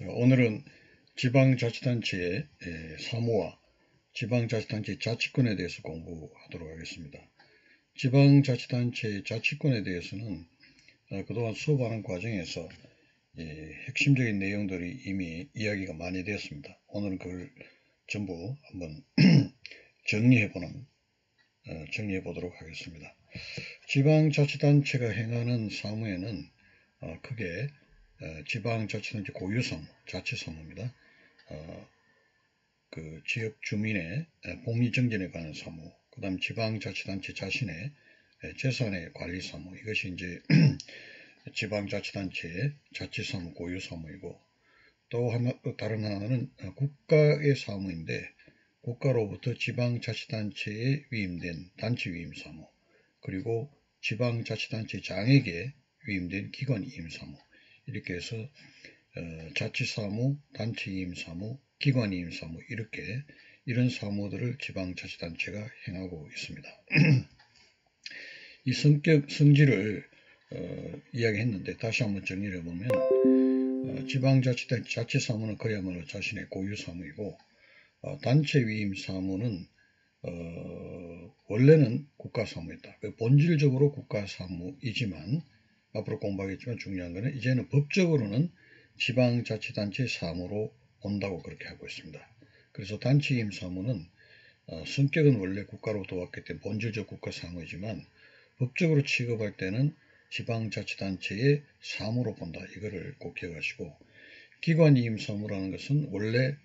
오늘은 지방자치단체의 사무와 지방자치단체 자치권에 대해서 공부하도록 하겠습니다. 지방자치단체의 자치권에 대해서는 그동안 수업하는 과정에서 핵심적인 내용들이 이미 이야기가 많이 되었습니다. 오늘은 그걸 전부 한번 정리해 보도록 하겠습니다. 지방자치단체가 행하는 사무에는 크게 지방자치단체 고유사무, 자치사무입니다. 그 지역 주민의 복리정전에 관한 사무, 그 다음 지방자치단체 자신의 재산의 관리 사무, 이것이 이제 지방자치단체의 자치사무, 고유사무이고, 또 다른 하나는 국가의 사무인데, 국가로부터 지방자치단체에 위임된 단체위임사무, 그리고 지방자치단체 장에게 위임된 기관이임사무, 이렇게 해서 자치사무, 단체이임사무, 기관이임사무, 이런 사무들을 지방자치단체가 행하고 있습니다. 이 성질을 이야기했는데 다시 한번 정리를 해보면 지방자치단체 자치사무는 그야말로 자신의 고유사무이고, 단체위임사무는 원래는 국가사무였다. 본질적으로 국가사무이지만, 앞으로 공부하겠지만 중요한 것은 이제는 법적으로는 지방자치단체 사무로 온다고 그렇게 하고 있습니다. 그래서 단체위임 사무는 성격은 원래 국가로부터 왔기 때문에 본질적 국가사무이지만 법적으로 취급할 때는 지방자치단체의 사무로 본다. 이거를 꼭 기억하시고, 기관이임 사무라는 것은 원래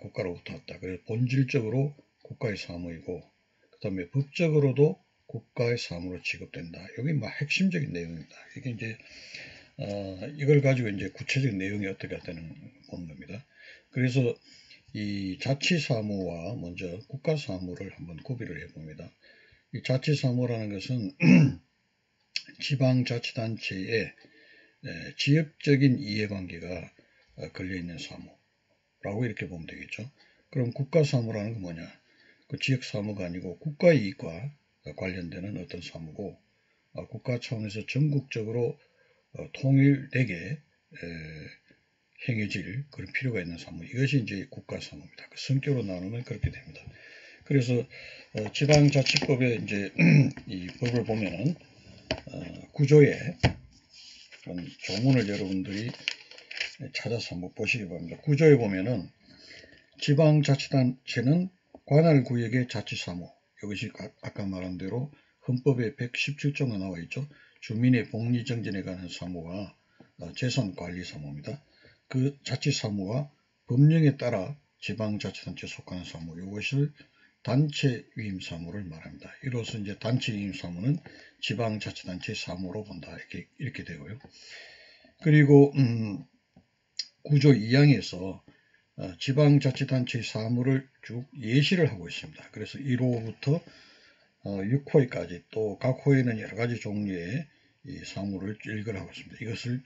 국가로부터 왔다. 그래서 본질적으로 국가의 사무이고, 그 다음에 법적으로도 국가의 사무로 취급된다. 여기 핵심적인 내용입니다. 이게 이제 이걸 가지고 이제 구체적인 내용이 어떻게 되는 보는 겁니다. 그래서 이 자치사무와 먼저 국가사무를 한번 구비를 해봅니다. 이 자치사무라는 것은 지방자치단체의 지역적인 이해관계가 걸려있는 사무라고 이렇게 보면 되겠죠. 그럼 국가사무라는 건 뭐냐? 그 지역사무가 아니고 국가이익과 관련되는 어떤 사무고, 국가 차원에서 전국적으로 통일되게 행해질 그런 필요가 있는 사무, 이것이 이제 국가사무입니다. 그 성격으로 나누면 그렇게 됩니다. 그래서 지방자치법의 이제 이 법을 보면은 구조에 그런 조문을 여러분들이 찾아서 한번 보시기 바랍니다. 구조에 보면은 지방자치단체는 관할구역의 자치사무, 이것이 아까 말한 대로 헌법에 117조가 나와 있죠. 주민의 복리정전에 관한 사무와 재산관리사무입니다. 그 자치사무와 법령에 따라 지방자치단체에 속하는 사무, 이것을 단체위임사무를 말합니다. 이로써 이제 단체위임사무는 지방자치단체 사무로 본다. 이렇게 되고요. 그리고 구조 2항에서 지방자치단체 사무를 쭉 예시를 하고 있습니다. 그래서 1호부터 6호까지 또 각 호에는 여러 가지 종류의 이 사무를 일걸 하고 있습니다. 이것을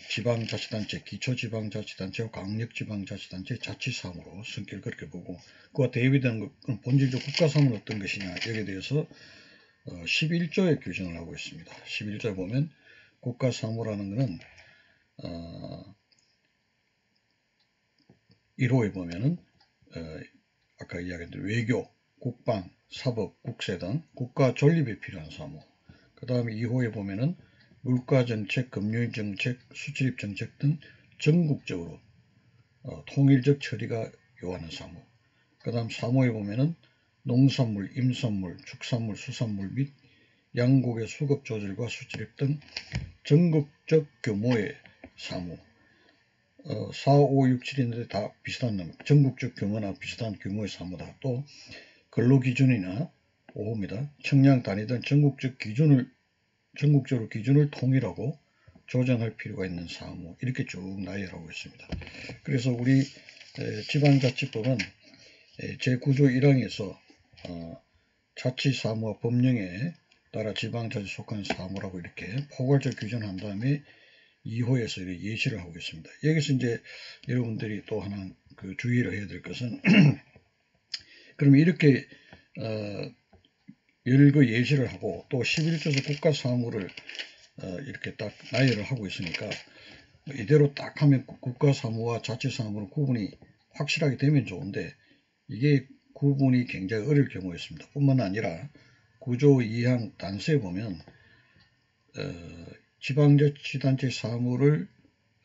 지방자치단체, 기초지방자치단체와 강력지방자치단체 자치사무로 성격을 그렇게 보고, 그와 대비되는 본질적 국가사무는 어떤 것이냐, 여기에 대해서 11조에 규정을 하고 있습니다. 11조에 보면 국가사무라는 것은 1호에 보면은 아까 이야기한 대로 외교, 국방, 사법, 국세 등 국가 존립에 필요한 사무, 그 다음에 2호에 보면은 물가정책, 금융정책, 수출입정책 등 전국적으로 통일적 처리가 요하는 사무, 그 다음 3호에 보면은 농산물, 임산물, 축산물, 수산물 및 양국의 수급 조절과 수출입 등 전국적 규모의 사무, 4, 5, 6, 7인데 다 비슷한 전국적 규모나 비슷한 규모의 사무다. 또 근로기준이나 5호입니다. 청량 단위 등 전국적으로 기준을 통일하고 조정할 필요가 있는 사무, 이렇게 쭉 나열하고 있습니다. 그래서 우리 지방자치법은 제9조 1항에서 자치사무와 법령에 따라 지방자치 속한 사무라고 이렇게 포괄적 규정한 다음에 2호에서 이렇게 예시를 하고 있습니다. 여기서 이제 여러분들이 또 하나 주의를 해야 될 것은 그러면 이렇게 열거 예시를 하고 또 11조에서 국가사무를 이렇게 딱 나열을 하고 있으니까 이대로 딱 하면 국가사무와 자치사무로 구분이 확실하게 되면 좋은데 이게 구분이 굉장히 어려울 경우가 있습니다. 뿐만 아니라 구조 2항 단서에 보면 지방자치단체 사무를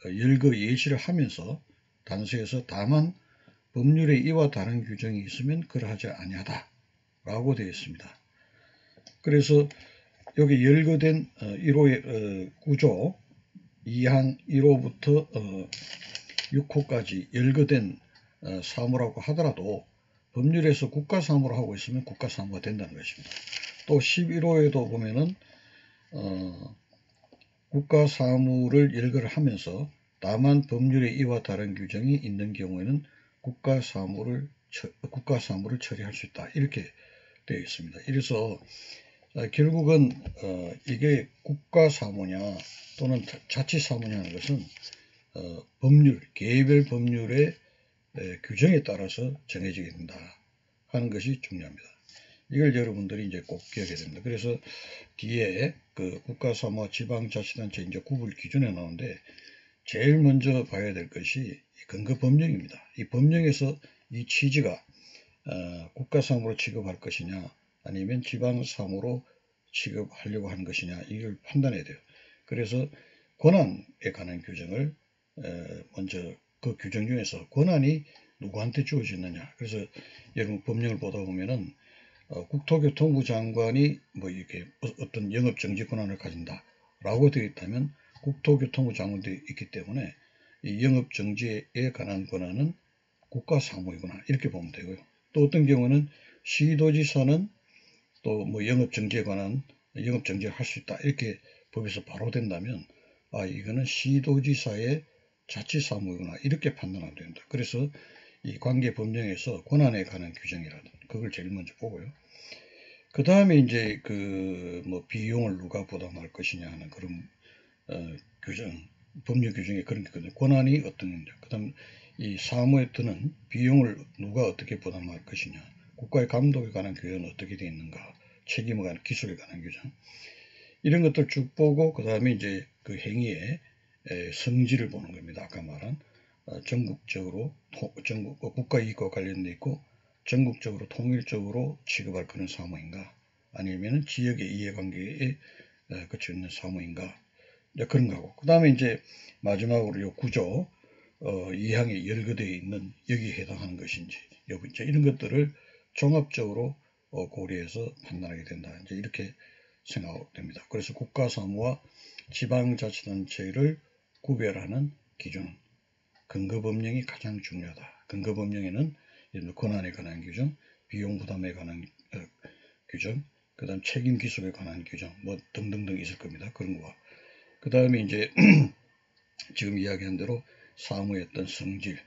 열거 예시를 하면서 단서에서 다만 법률에 이와 다른 규정이 있으면 그러하지 아니하다 라고 되어 있습니다. 그래서 여기 열거된 1호의 구조 2항 1호부터 6호까지 열거된 사무라고 하더라도 법률에서 국가사무를 하고 있으면 국가사무가 된다는 것입니다. 또 11호에도 보면은 국가사무를 열거를 하면서 다만 법률에 이와 다른 규정이 있는 경우에는 국가사무를 처리할 수 있다. 이렇게 되어 있습니다. 이래서 결국은 이게 국가사무냐 또는 자치사무냐 하는 것은 법률, 개별 법률의 규정에 따라서 정해지게 된다 하는 것이 중요합니다. 이걸 여러분들이 이제 꼭 기억해야 됩니다. 그래서 뒤에 그 국가사무와 지방자치단체 이제 구분 기준에 나오는데 제일 먼저 봐야 될 것이 근거법령입니다. 이 법령에서 이 취지가 국가사무로 취급할 것이냐 아니면 지방사무로 취급하려고 하는 것이냐 이걸 판단해야 돼요. 그래서 권한에 관한 규정을 먼저 그 규정 중에서 권한이 누구한테 주어지느냐. 그래서 여러분 법령을 보다 보면은 국토교통부 장관이 뭐 이렇게 어떤 영업정지 권한을 가진다라고 되어 있다면 국토교통부 장관도 있기 때문에 이 영업정지에 관한 권한은 국가사무이구나 이렇게 보면 되고요. 또 어떤 경우는 시도지사는 또 뭐 영업정지에 관한 영업정지를 할 수 있다 이렇게 법에서 바로 된다면 이거는 시도지사의 자치사무이구나 이렇게 판단하면 됩니다. 그래서 이 관계법령에서 권한에 관한 규정이라든 그걸 제일 먼저 보고요. 그 다음에 이제 그 뭐 비용을 누가 부담할 것이냐 하는 그런 규정, 법률 규정에 그런 게 있거든요. 권한이 어떤 건지. 그 다음 이 사무에 드는 비용을 누가 어떻게 부담할 것이냐. 국가의 감독에 관한 규정은 어떻게 되어 있는가. 책임에 관한 기술에 관한 규정. 이런 것들 쭉 보고 그 다음에 이제 그 행위의 성질을 보는 겁니다. 아까 말한 전국적으로 국가 이익과 관련돼 있고 전국적으로 통일적으로 취급할 그런 사무인가 아니면 지역의 이해관계에 그쳐 있는 사무인가 그런 거고 그 다음에 이제 마지막으로 요 구조 2항에 열거되어 있는 여기에 해당하는 것인지 이제 이런 것들을 종합적으로 고려해서 판단하게 된다. 이제 이렇게 생각됩니다. 그래서 국가사무와 지방자치단체를 구별하는 기준, 근거법령이 가장 중요하다. 근거법령에는 권한에 관한 규정, 비용 부담에 관한 규정, 그 다음 책임 기속에 관한 규정, 뭐 등등등 있을 겁니다. 그런 거와. 그 다음에 이제 지금 이야기한 대로 사무의 어떤 성질,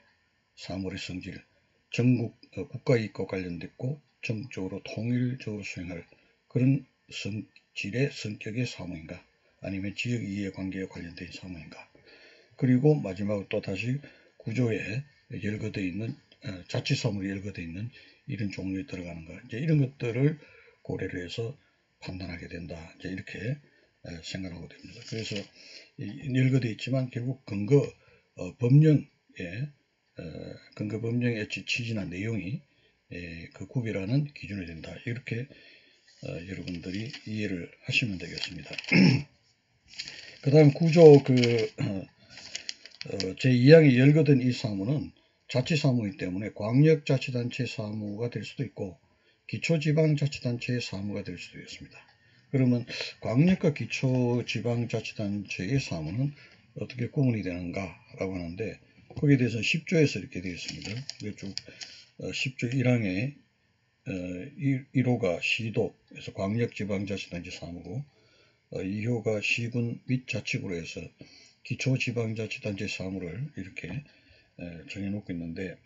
사물의 성질, 전국 국가 이익과 관련됐고 전국적으로 통일적으로 수행할 그런 성질의 성격의 사무인가 아니면 지역 이해 관계에 관련된 사무인가 그리고 마지막으로 또 다시 구조에 열거되어 있는 자치사무에 열거되어 있는 이런 종류에 들어가는가 이제 이런 것들을 고려를 해서 판단하게 된다 이제 이렇게 생각하고 됩니다. 그래서 열거되어 있지만 결국 근거 법령에 근거 법령의 취지나 내용이 그 구별하는 기준이 된다. 이렇게 여러분들이 이해를 하시면 되겠습니다. 그 다음 구조 제2항에 열거된 이 사무는 자치사무이기 때문에 광역자치단체 사무가 될 수도 있고 기초지방자치단체의 사무가 될 수도 있습니다. 그러면 광역과 기초지방자치단체의 사무는 어떻게 구분이 되는가 라고 하는데 거기에 대해서 10조에서 이렇게 되어 있습니다. 쭉 10조 1항에 1호가 시도에서 광역지방자치단체 사무고 2호가 시군 및 자치구로 해서 기초지방자치단체 사무를 이렇게 정해놓고 있는데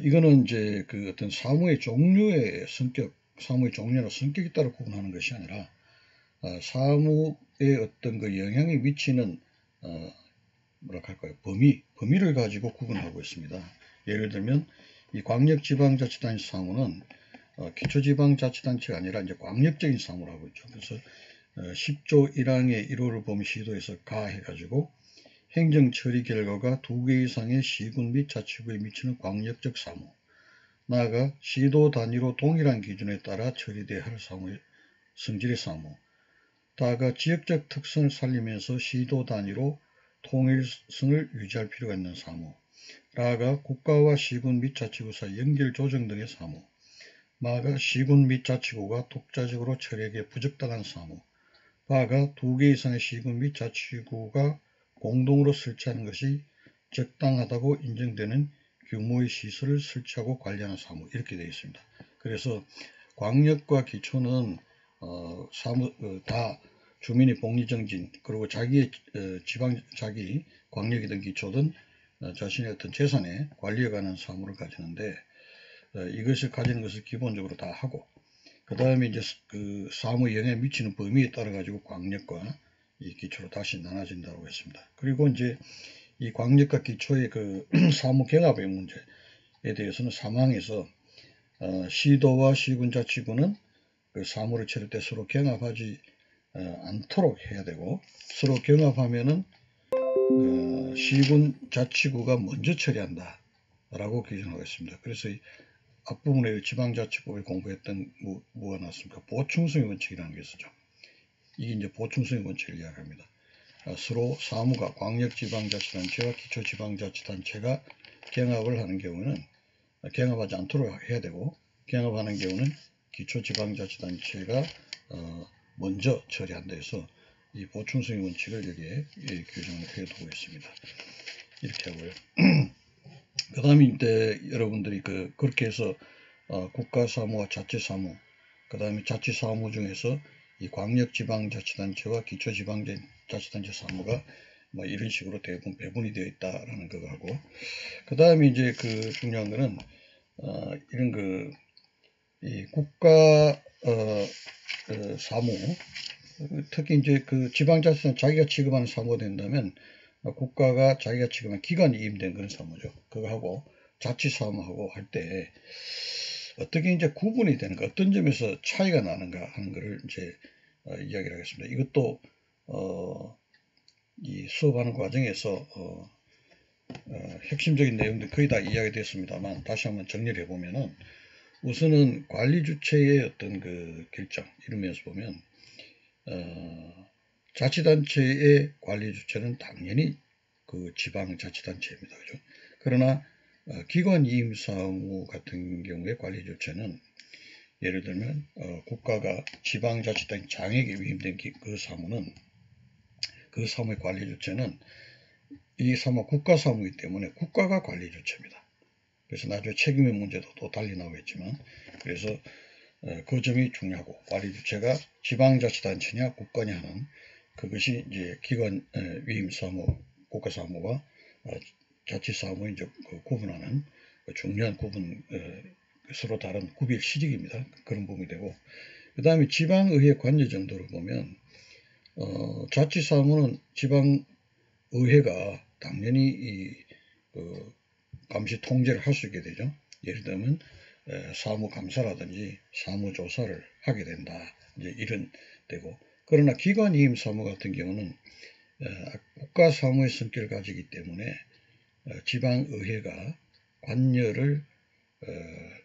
이거는 이제 그 어떤 사무의 종류의 성격, 사무의 종류나 성격에 따라 구분하는 것이 아니라 사무의 어떤 그 영향이 미치는 뭐랄까요 범위를 가지고 구분하고 있습니다. 예를 들면 이 광역지방자치단체 사무는 기초지방자치단체가 아니라 이제 광역적인 사무를 하고 있죠. 그래서 10조 1항의 1호를 보면 시도에서 가 해가지고 행정처리 결과가 2개 이상의 시군 및 자치구에 미치는 광역적 사무, 나아가 시도 단위로 동일한 기준에 따라 처리돼야 할 사무의 성질의 사무, 다가 지역적 특성을 살리면서 시도 단위로 통일성을 유지할 필요가 있는 사무, 라가 국가와 시군 및 자치구 사이 연결 조정 등의 사무, 마가 시군 및 자치구가 독자적으로 처리하기에 부적당한 사무, 바가 2개 이상의 시군 및 자치구가 공동으로 설치하는 것이 적당하다고 인정되는 규모의 시설을 설치하고 관리하는 사무, 이렇게 되어 있습니다. 그래서 광역과 기초는 다 주민의 복리정진, 그리고 자기의 자기 광역이든 기초든 자신의 어떤 재산의 관리에 관한 사무를 가지는데, 이것을 가지는 것을 기본적으로 다 하고, 그 다음에 이제 그 사무에 영향 미치는 범위에 따라 가지고 광역과 이 기초로 다시 나눠진다고 했습니다. 그리고 이제 이 광역과 기초의 그 사무 경합의 문제에 대해서는 3항에서 시도와 시군자치구는 그 사무를 치를 때 서로 경합하지 않도록 해야 되고, 서로 경합하면은 시군 자치구가 먼저 처리한다 라고 규정하고 있습니다. 그래서 이 앞부분에 지방자치법을 공부했던 뭐가 나왔습니까? 보충성의 원칙이라는 게 있었죠. 이게 이제 보충성의 원칙을 이야기합니다. 서로 사무가 광역지방자치단체와 기초지방자치단체가 경합을 하는 경우는 경합하지 않도록 해야 되고, 경합하는 경우는 기초지방자치단체가 먼저 처리한다 해서 이 보충성의 원칙을 여기에 규정을 해두고 있습니다. 이렇게 하고요. 그 다음에 이제 여러분들이 그렇게 해서 국가사무와 자치사무, 그 다음에 자치사무 중에서 이 광역지방자치단체와 기초지방자치단체 사무가 뭐 이런 식으로 대부분 배분이 되어 있다라는 거하고, 그 다음에 이제 그 중요한 거는 이런 이 국가 사무, 특히 이제 그 지방자치단 자기가 취급하는 사무가 된다면 국가가 자기가 취급한 기관이 임된 그런 사무죠. 그거하고 자치사무하고 할 때 어떻게 이제 구분이 되는가, 어떤 점에서 차이가 나는가 하는 것을 이제 이야기를 하겠습니다. 이것도 이 수업하는 과정에서 핵심적인 내용들 거의 다 이야기됐습니다만 다시 한번 정리를 해보면은, 우선은 관리 주체의 어떤 그 결정 이러면서 보면 자치단체의 관리 주체는 당연히 그 지방자치단체입니다. 그죠? 그러나 기관 이임 사무 같은 경우에 관리 주체는 예를 들면 국가가 지방자치단체 장에게 위임된 그 사무는, 그 사무의 관리 주체는 이 사무 국가사무이기 때문에 국가가 관리 주체입니다. 그래서 나중에 책임의 문제도 또 달리 나오겠지만, 그래서 그 점이 중요하고, 관리 주체가 지방자치단체냐 국가냐 하는 그것이 이제 기관 위임 사무, 국가사무와 자치사무의 이제 구분하는 중요한 구분, 서로 다른 구별 시직입니다. 그런 부분이 되고, 그 다음에 지방의회 관여 정도를 보면 자치사무는 지방의회가 당연히 이 감시 통제를 할 수 있게 되죠. 예를 들면 사무감사라든지 사무조사를 하게 된다, 이제 이런 되고, 그러나 기관이임 사무 같은 경우는 국가사무의 성격을 가지기 때문에 지방의회가 관여를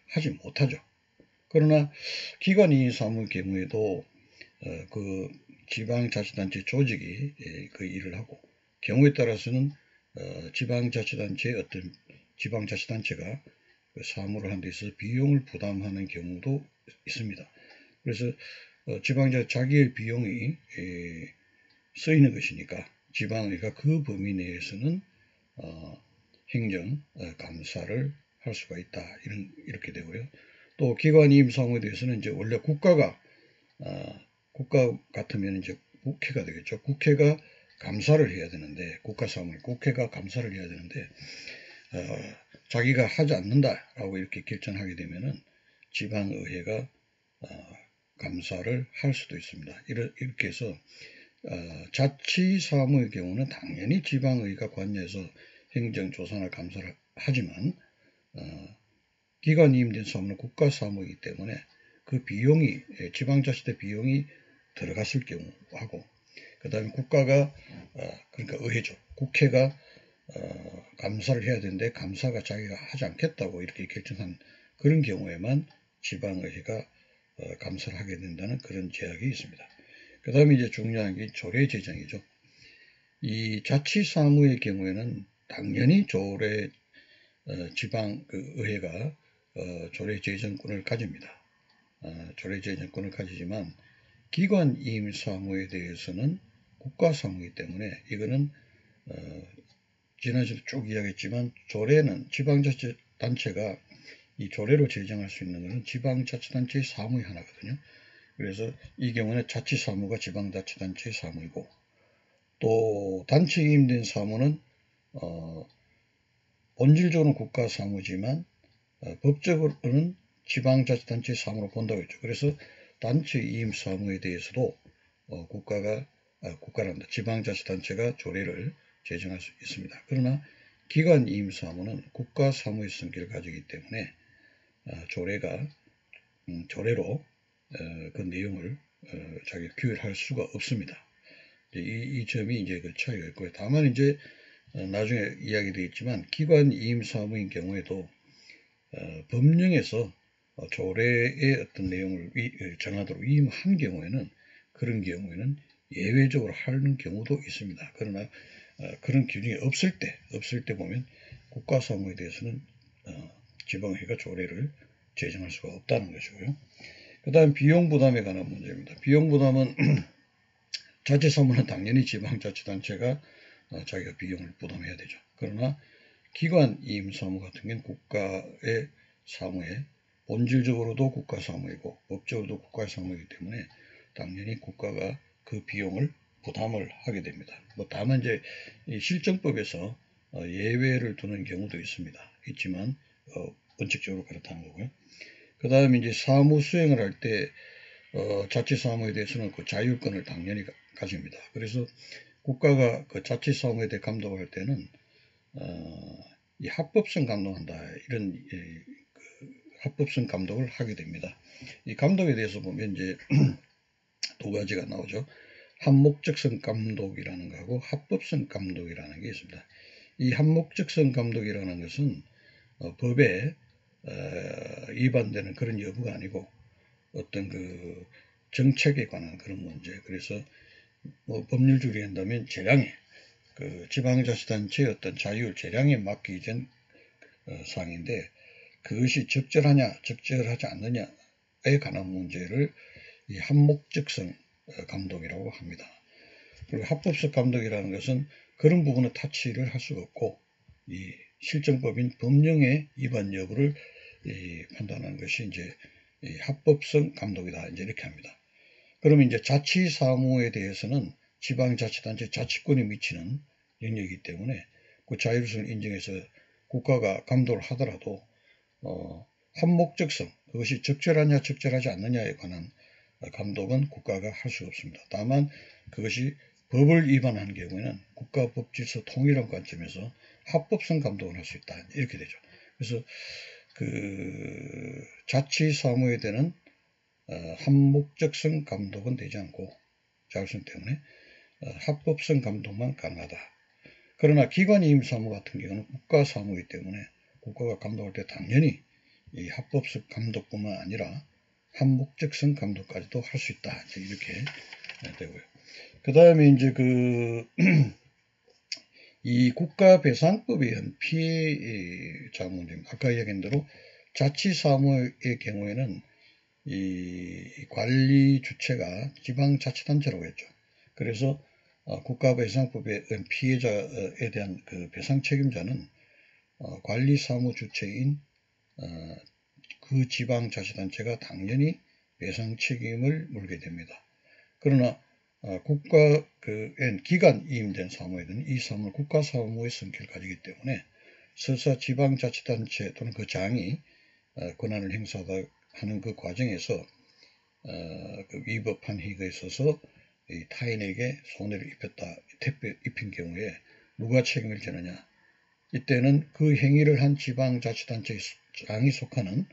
하지 못하죠. 그러나 기관이임 사무의 경우에도 그 지방자치단체 조직이 그 일을 하고, 경우에 따라서는 지방자치단체의 어떤 지방자치단체가 그 사무를 하는 데 있어서 비용을 부담하는 경우도 있습니다. 그래서 지방자치 자기의 비용이 쓰이는 것이니까 지방의회가 그 범위 내에서는 행정 감사를 할 수가 있다, 이렇게 되고요. 또 기관 이임 사무에 대해서는 이제 원래 국가 같으면 이제 국회가 되겠죠. 국회가 감사를 해야 되는데, 국가사무를 국회가 감사를 해야 되는데 자기가 하지 않는다라고 이렇게 결정하게 되면은 지방의회가 감사를 할 수도 있습니다. 이렇게 해서 자치사무의 경우는 당연히 지방의회가 관여해서 행정조사나 감사를 하지만 기관 이임된 사무는 국가사무이기 때문에 그 비용이, 지방자치대 비용이 들어갔을 경우하고, 그 다음에 국가가 그러니까 의회죠. 국회가 감사를 해야 되는데 감사가 자기가 하지 않겠다고 이렇게 결정한 그런 경우에만 지방의회가 감사를 하게 된다는 그런 제약이 있습니다. 그 다음에 이제 중요한 게 조례 제정이죠. 이 자치사무의 경우에는 당연히 지방 의회가 조례 제정권을 가집니다. 조례 제정권을 가지지만 기관 이임 사무에 대해서는 국가 사무이기 때문에 이거는 지난주에 쭉 이야기했지만 조례는 지방자치단체가 이 조례로 제정할 수 있는 것은 지방자치단체의 사무의 하나거든요. 그래서 이 경우는 자치사무가 지방자치단체의 사무이고, 또 단체 이임된 사무는 본질적으로는 국가 사무지만 법적으로는 지방자치단체의 사무로 본다고 했죠. 그래서 단체 이임 사무에 대해서도 국가란다. 지방자치단체가 조례를 제정할 수 있습니다. 그러나 기관 이임 사무는 국가 사무의 성격을 가지기 때문에 조례로 그 내용을 자기가 규율할 수가 없습니다. 이 점이 이제 그 차이가 있고요. 다만 이제 나중에 이야기되겠지만 기관 이임 사무인 경우에도 법령에서 조례의 어떤 내용을 정하도록 위임한 경우에는 그런 경우에는 예외적으로 하는 경우도 있습니다. 그러나 그런 기준이 없을 때 보면 국가사무에 대해서는 지방의회가 조례를 제정할 수가 없다는 것이고요. 그 다음 비용 부담에 관한 문제입니다. 비용 부담은 자치사무는 당연히 지방자치단체가 자기가 비용을 부담해야 되죠. 그러나 기관 이임 사무 같은 경우는 국가의 사무에 본질적으로도 국가 사무이고 법적으로도 국가 사무이기 때문에 당연히 국가가 그 비용을 부담을 하게 됩니다. 다만 이제 이 실정법에서 예외를 두는 경우도 있지만 원칙적으로 그렇다는 거고요. 그 다음에 이제 사무 수행을 할 때 자치사무에 대해서는 그 자율권을 당연히 가집니다. 그래서 국가가 그 자치사무에 대해 감독을 할 때는 이 합법성 감독한다 이런 합법성 감독을 하게 됩니다. 이 감독에 대해서 보면 이제 두 가지가 나오죠. 한목적성 감독이라는 거하고 합법성 감독이라는 게 있습니다. 이 한목적성 감독이라는 것은 법에 위반되는 그런 여부가 아니고 어떤 그 정책에 관한 그런 문제. 그래서 법률적으로 한다면 재량에 그 지방자치단체의 어떤 자율 재량에 맡기진 사항인데 그것이 적절하냐 적절하지 않느냐에 관한 문제를 이 한목적성 감독이라고 합니다. 그리고 합법성 감독이라는 것은 그런 부분은 타치를 할 수가 없고 이 실정법인 법령의 위반 여부를 판단하는 것이 이제 이 합법성 감독이다 이제 이렇게 합니다. 그러면 이제 자치사무에 대해서는 지방자치단체 자치권에 미치는 영역이기 때문에 그 자율성을 인정해서 국가가 감독을 하더라도 한목적성 그것이 적절하냐 적절하지 않느냐에 관한 감독은 국가가 할 수가 없습니다. 다만 그것이 법을 위반한 경우에는 국가법질서 통일한 관점에서 합법성 감독을 할 수 있다 이렇게 되죠. 그래서 그 자치사무에 대한 한목적성 감독은 되지 않고 자율성 때문에 합법성 감독만 가능하다. 그러나 기관이임사무 같은 경우는 국가사무이기 때문에 국가가 감독할 때 당연히 이 합법성 감독뿐만 아니라 한목적성 감독까지도 할 수 있다. 이렇게 되고요. 그 다음에 이제 이 국가배상법에 의한 피해자 문제입니다. 아까 이야기한 대로 자치사무의 경우에는 이 관리 주체가 지방자치단체라고 했죠. 그래서 국가배상법에 의한 피해자에 대한 그 배상 책임자는 관리사무 주체인 그 지방자치단체가 당연히 배상 책임을 물게 됩니다. 그러나 기관 이임된 사무에는 이 사무는 국가사무의 성격을 가지기 때문에 설사 지방자치단체 또는 그 장이 권한을 행사하는 그 과정에서 그 위법한 행위가 있어서 이 타인에게 손해를 입힌 경우에 누가 책임을 지느냐? 이때는 그 행위를 한 지방자치단체의 장이 속하는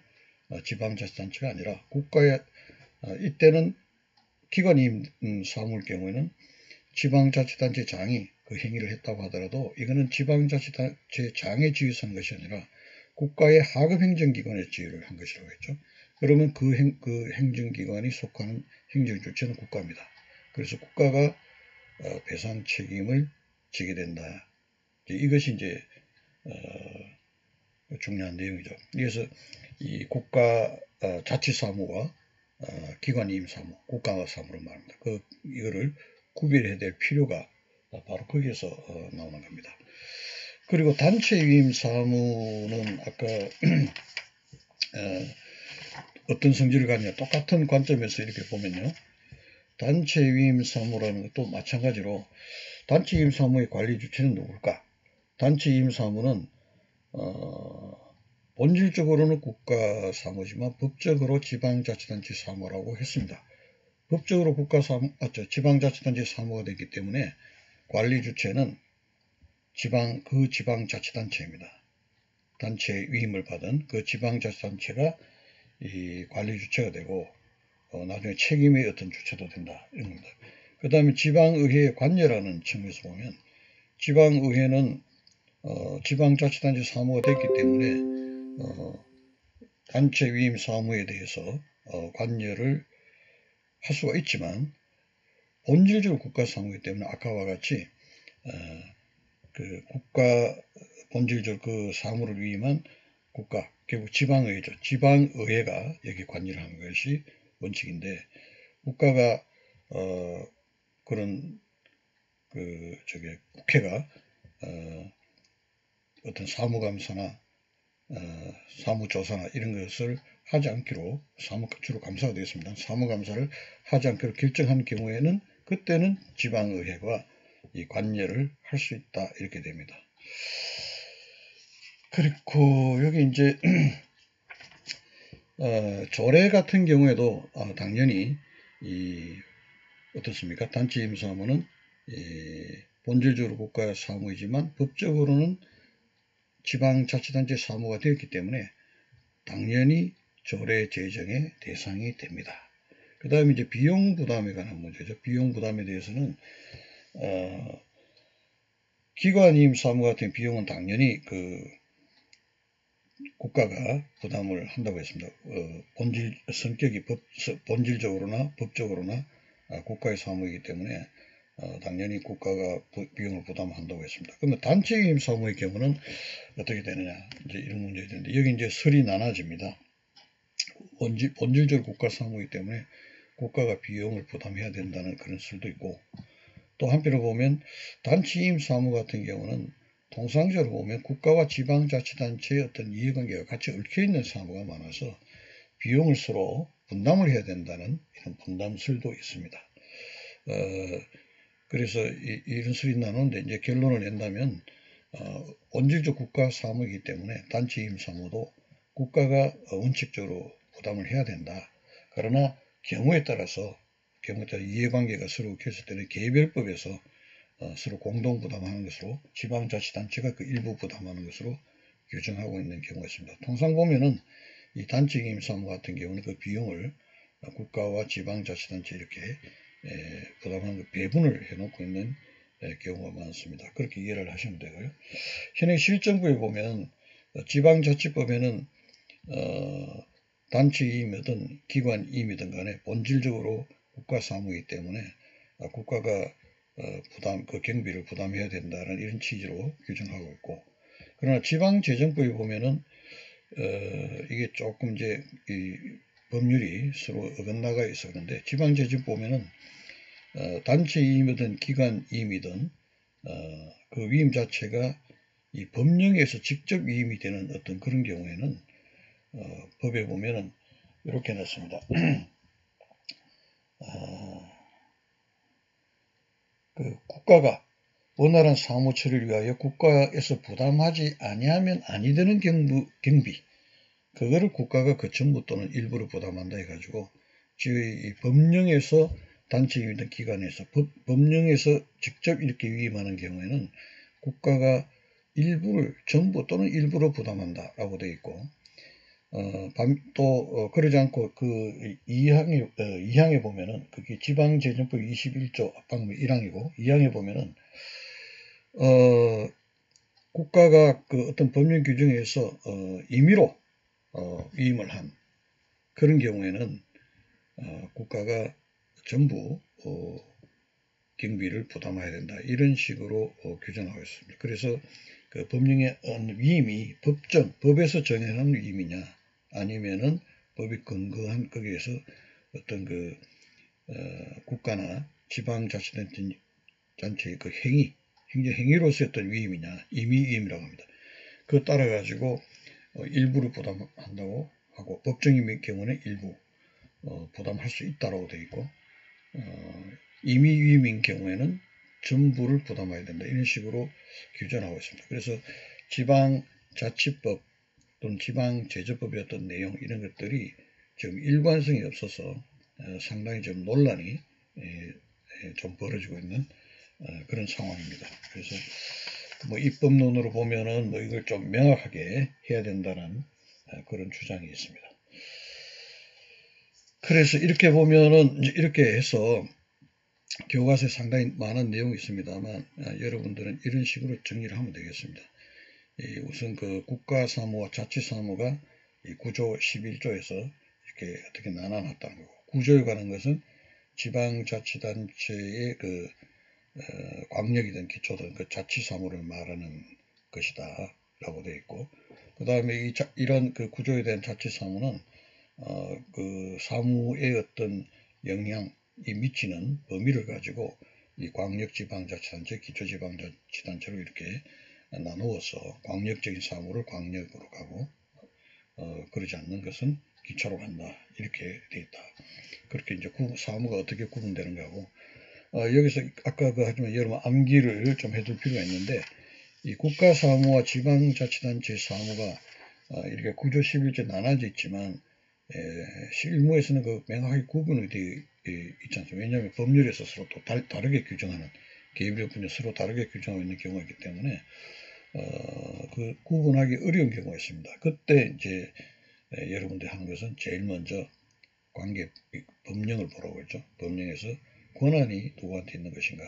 지방자치단체가 아니라 국가의 이때는 기관임 사무일 경우에는 지방자치단체장이 그 행위를 했다고 하더라도 이거는 지방자치단체장의 지휘에서 한 것이 아니라 국가의 하급행정기관의 지휘를 한 것이라고 했죠. 그러면 그 행정기관이 속하는 행정주체는 국가입니다. 그래서 국가가 배상 책임을 지게 된다. 이것이 이제 중요한 내용이죠. 그래서 이 국가 자치사무와 기관임사무, 국가사무로 말합니다. 이거를 구별해야 될 필요가 바로 거기에서 나오는 겁니다. 그리고 단체위임사무는 아까 어떤 성질을 갖냐, 똑같은 관점에서 이렇게 보면요, 단체위임사무라는 것도 마찬가지로 단체위임사무의 관리 주체는 누굴까? 단체위임사무는 본질적으로는 국가사무지만 법적으로 지방자치단체 사무라고 했습니다. 법적으로 지방자치단체 사무가 되기 때문에 관리 주체는 그 지방자치단체입니다. 단체 위임을 받은 그 지방자치단체가 이 관리 주체가 되고 나중에 책임의 어떤 주체도 된다. 이런 겁니다. 그 다음에 지방의회의 관여라는 측면에서 보면 지방의회는 지방자치단체 사무가 됐기 때문에 단체 위임 사무에 대해서 관여를 할 수가 있지만 본질적으로 국가 사무이기 때문에 아까와 같이 본질적으로 그 사무를 위임한 국가, 결국 지방의회죠. 지방의회가 여기 관여를 하는 것이 원칙인데 국가가 국회가 어떤 사무감사나 사무조사나 이런 것을 하지 않기로 주로 감사가 되겠습니다. 사무감사를 하지 않기로 결정한 경우에는 그때는 지방의회가 이 관여를 할 수 있다 이렇게 됩니다. 그리고 여기 이제 조례 같은 경우에도 당연히 어떻습니까? 단체임사무는 본질적으로 국가 사무이지만 법적으로는 지방자치단체 사무가 되었기 때문에 당연히 조례 제정의 대상이 됩니다. 그 다음에 이제 비용 부담에 관한 문제죠. 비용 부담에 대해서는 기관임 사무 같은 비용은 당연히 국가가 부담을 한다고 했습니다. 성격이 본질적으로나 법적으로나 국가의 사무이기 때문에 당연히 국가가 비용을 부담한다고 했습니다. 그러면 단체임 사무의 경우는 어떻게 되느냐, 이제 이런 문제가 있는데 여기 이제 설이 나눠집니다. 본질적으로 국가 사무이기 때문에 국가가 비용을 부담해야 된다는 그런 설도 있고, 또 한편으로 보면 단체임 사무 같은 경우는 통상적으로 보면 국가와 지방자치단체의 어떤 이해관계가 같이 얽혀있는 사무가 많아서 비용을 서로 분담을 해야 된다는 이런 분담설도 있습니다. 그래서 이런 설이 나누는데 이제 결론을 낸다면 본질적 국가 사무이기 때문에 단체임 사무도 국가가 원칙적으로 부담을 해야 된다. 그러나 경우에 따라서 이해관계가 서로 겹칠 때는 개별법에서 서로 공동 부담하는 것으로 지방자치단체가 그 일부 부담하는 것으로 규정하고 있는 경우가 있습니다. 통상 보면은 이 단체임 사무 같은 경우는 그 비용을 국가와 지방자치단체 이렇게 부담하는 배분을 해놓고 있는 경우가 많습니다. 그렇게 이해를 하시면 되고요. 현행 실정부에 보면 지방자치법에는 단체임이든 기관임이든 간에 본질적으로 국가 사무이기 때문에 국가가 그 경비를 부담해야 된다는 이런 취지로 규정하고 있고, 그러나 지방재정법에 보면은 이게 조금 이제 이 법률이 서로 어긋나가 있어 그런데 지방재정 보면은 단체임이든 기관임이든 그 위임 자체가 이 법령에서 직접 위임이 되는 어떤 그런 경우에는 법에 보면은 이렇게 놨습니다. 국가가 원활한 사무 처리를 위하여 국가에서 부담하지 아니하면 아니 되는 경비, 그거를 국가가 그 전부 또는 일부를 부담한다 해가지고 이 법령에서 단체임이든 기관에서 법령에서 직접 이렇게 위임하는 경우에는 국가가 전부 또는 일부로 부담한다라고 되어 있고, 그러지 않고 그 2항에 보면은 그게 지방재정법 21조 방금 1항이고 2항에 보면은 국가가 그 어떤 법령 규정에서 임의로 위임을 한 그런 경우에는 국가가 전부 경비를 부담해야 된다. 이런 식으로 규정하고 있습니다. 그래서 그 법령의 위임이 법에서 정해놓은 위임이냐 아니면은 법이 근거한 거기에서 어떤 그 국가나 지방자치단체의 그 행정행위로서의 어떤 위임이냐 임의위임이라고 합니다. 그거 따라 가지고 일부를 부담한다고 하고 법정임의 경우는 일부 부담할 수 있다라고 되어 있고 임의위임인 경우에는 전부를 부담해야 된다. 이런 식으로 규정하고 있습니다. 그래서 지방자치법 또는 지방제조법의 어떤 내용 이런 것들이 지금 일관성이 없어서 상당히 좀 논란이 좀 벌어지고 있는 그런 상황입니다. 그래서 뭐 입법론으로 보면은 뭐 이걸 좀 명확하게 해야 된다는 그런 주장이 있습니다. 그래서 이렇게 보면은 이렇게 해서 교과서에 상당히 많은 내용이 있습니다만 여러분들은 이런 식으로 정리를 하면 되겠습니다. 우선 그 국가사무와 자치사무가 이 9조 11조에서 이렇게 어떻게 나눠놨다는 거고, 구조에 관한 것은 지방자치단체의 그 광역이든 기초든 그 자치사무를 말하는 것이다 라고 되어 있고, 그 다음에 이런 그 구조에 대한 자치사무는 그 사무의 어떤 영향이 미치는 범위를 가지고 이 광역지방자치단체, 기초지방자치단체로 이렇게 나누어서 광역적인 사무를 광역으로 가고 그러지 않는 것은 기초로 간다 이렇게 되어 있다. 그렇게 이제 사무가 어떻게 구분되는가 하고 여기서 아까 하지만 여러분 암기를 좀 해둘 필요가 있는데 이 국가사무와 지방자치단체 사무가 이렇게 구조 11조 나눠져 있지만 실무에서는 그 명확하게 구분이 되어 있지 않습니까? 왜냐하면 법률에서 서로 또 다르게 규정하는 개입력 분야 서로 다르게 규정하고 있는 경우가 있기 때문에 그 구분하기 어려운 경우가 있습니다. 그때 이제 여러분들이 하는 것은 제일 먼저 법령을 보라고 했죠. 법령에서 권한이 누구한테 있는 것인가,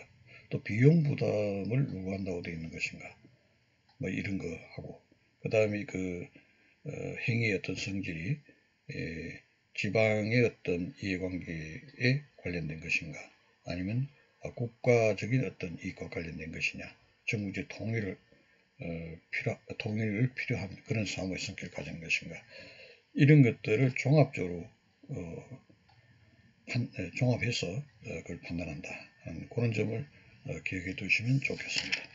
또 비용 부담을 누구 한다고 되어 있는 것인가, 뭐 이런 거 하고, 그 다음에 그 행위의 어떤 성질이 지방의 어떤 이해관계에 관련된 것인가, 아니면 국가적인 어떤 이익과 관련된 것이냐, 전국적 통일을 필요한 그런 사무의 성격을 가진 것인가, 이런 것들을 종합적으로 종합해서 그걸 판단한다. 그런 점을 기억해 두시면 좋겠습니다.